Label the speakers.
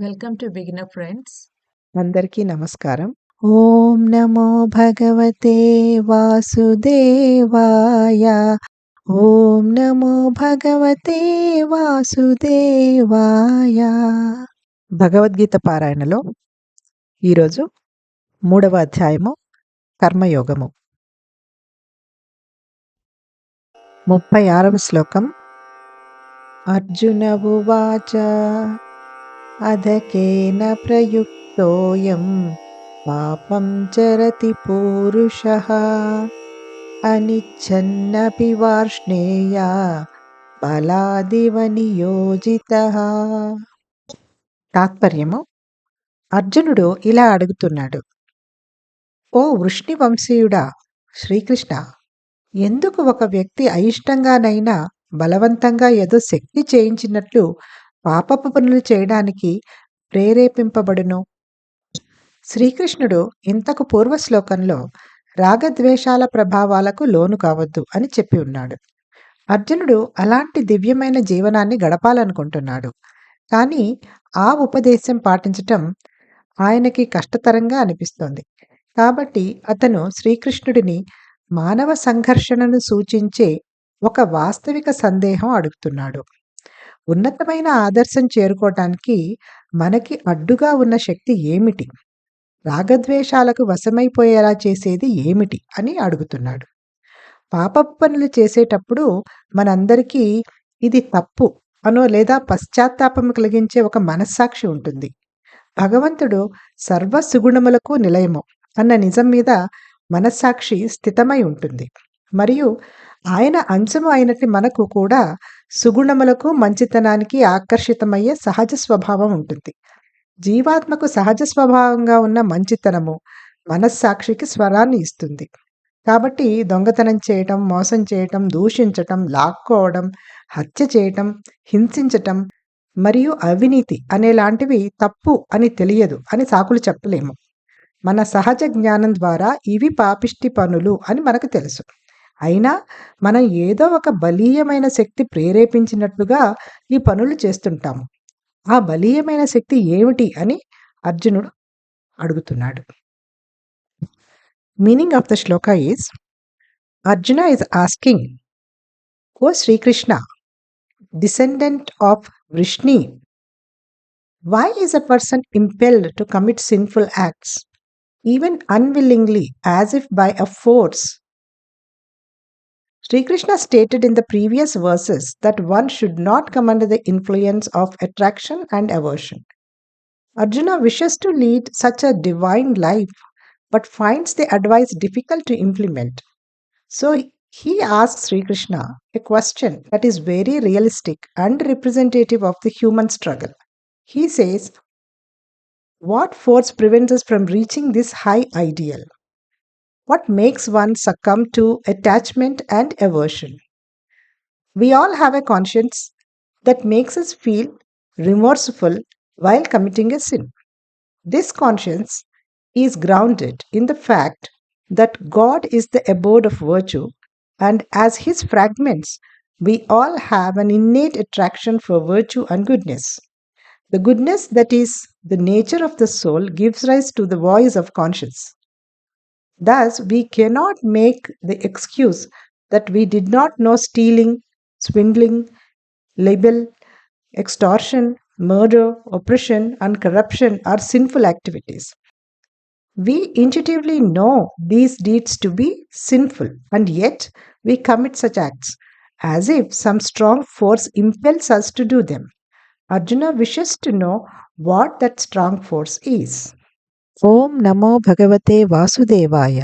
Speaker 1: Welcome to beginner friends.
Speaker 2: అందరికీ నమస్కారం. ఓం నమో భగవతే వాసుదేవాయ. ఓం నమో భగవతే వాసుదేవాయ. భగవద్గీత పారాయణలో ఈరోజు 3వ అధ్యాయము కర్మయోగము. 36వ శ్లోకం. అర్జున ఉవాచ అధకేన ప్రయుక్తోయం పాపం చరతి పూరుషః అనిచ్ఛన్నపి వార్ష్ణేయ బలాదివ నియోజితః. తాత్పర్యము: అర్జునుడు ఇలా అడుగుతున్నాడు: ఓ వృష్ణి వంశీయుడా శ్రీకృష్ణ, ఎందుకు ఒక వ్యక్తి అయిష్టంగానైనా బలవంతంగా ఏదో శక్తి చేయించినట్లు పాపపు పనులు చేయడానికి ప్రేరేపింపబడును? శ్రీకృష్ణుడు ఇంతకు పూర్వ శ్లోకంలో రాగద్వేషాల ప్రభావాలకు లోను కావద్దు అని చెప్పి ఉన్నాడు. అర్జునుడు అలాంటి దివ్యమైన జీవనాన్ని గడపాలనుకుంటున్నాడు. కానీ ఆ ఉపదేశం పాటించటం ఆయనకి కష్టతరంగా అనిపిస్తోంది. కాబట్టి అతను శ్రీకృష్ణుడిని మానవ సంఘర్షణను సూచించే ఒక వాస్తవిక సందేహం అడుగుతున్నాడు. ఉన్నతమైన ఆదర్శం చేరుకోవటానికి మనకి అడ్డుగా ఉన్న శక్తి ఏమిటి? రాగద్వేషాలకు వశమైపోయేలా చేసేది ఏమిటి అని అడుగుతున్నాడు. పాపపు పనులు చేసేటప్పుడు మనందరికీ ఇది తప్పు అనో లేదా పశ్చాత్తాపం కలిగించే ఒక మనస్సాక్షి ఉంటుంది. భగవంతుడు సర్వ సుగుణములకు నిలయము అన్న నిజం మీద మనస్సాక్షి స్థితమై ఉంటుంది. మరియు ఆయన అంశము అయినట్టు మనకు కూడా సుగుణములకు మంచితనానికి ఆకర్షితమయ్యే సహజ స్వభావం ఉంటుంది. జీవాత్మకు సహజ స్వభావంగా ఉన్న మంచితనము మనస్సాక్షికి స్వరాన్ని ఇస్తుంది. కాబట్టి దొంగతనం చేయటం, మోసం చేయటం, దూషించటం, లాక్కోవడం, హత్య చేయటం, హింసించటం మరియు అవినీతి అనేలాంటివి తప్పు అని తెలియదు అని సాకులు చెప్పలేము. మన సహజ జ్ఞానం ద్వారా ఇవి పాపిష్టి పనులు అని మనకు తెలుసు. అయినా మనం ఏదో ఒక బలీయమైన శక్తి ప్రేరేపించినట్లుగా ఈ పనులు చేస్తుంటాము. ఆ బలీయమైన శక్తి ఏమిటి అని అర్జునుడు అడుగుతున్నాడు. Meaning of the Shloka is: Arjuna is asking, O Sri Krishna, descendant of Vrishni, why is a person impelled to commit sinful acts, even unwillingly, as if by a force? Sri Krishna stated in the previous verses that one should not come under the influence of attraction and aversion. Arjuna wishes to lead such a divine life but finds the advice difficult to implement. So he asks Sri Krishna a question that is very realistic and representative of the human struggle. He says, what force prevents us from reaching this high ideal? What makes one succumb to attachment and aversion? We all have a conscience that makes us feel remorseful while committing a sin. This conscience is grounded in the fact that God is the abode of virtue, and as His fragments, we all have an innate attraction for virtue and goodness. The goodness that is the nature of the soul gives rise to the voice of conscience. Thus, we cannot make the excuse that we did not know stealing, swindling, libel, extortion, murder, oppression, and corruption are sinful activities. We intuitively know these deeds to be sinful, and yet we commit such acts as if some strong force impels us to do them. Arjuna wishes to know what that strong force is. ఓం నమో భగవతే వాసుదేవాయ.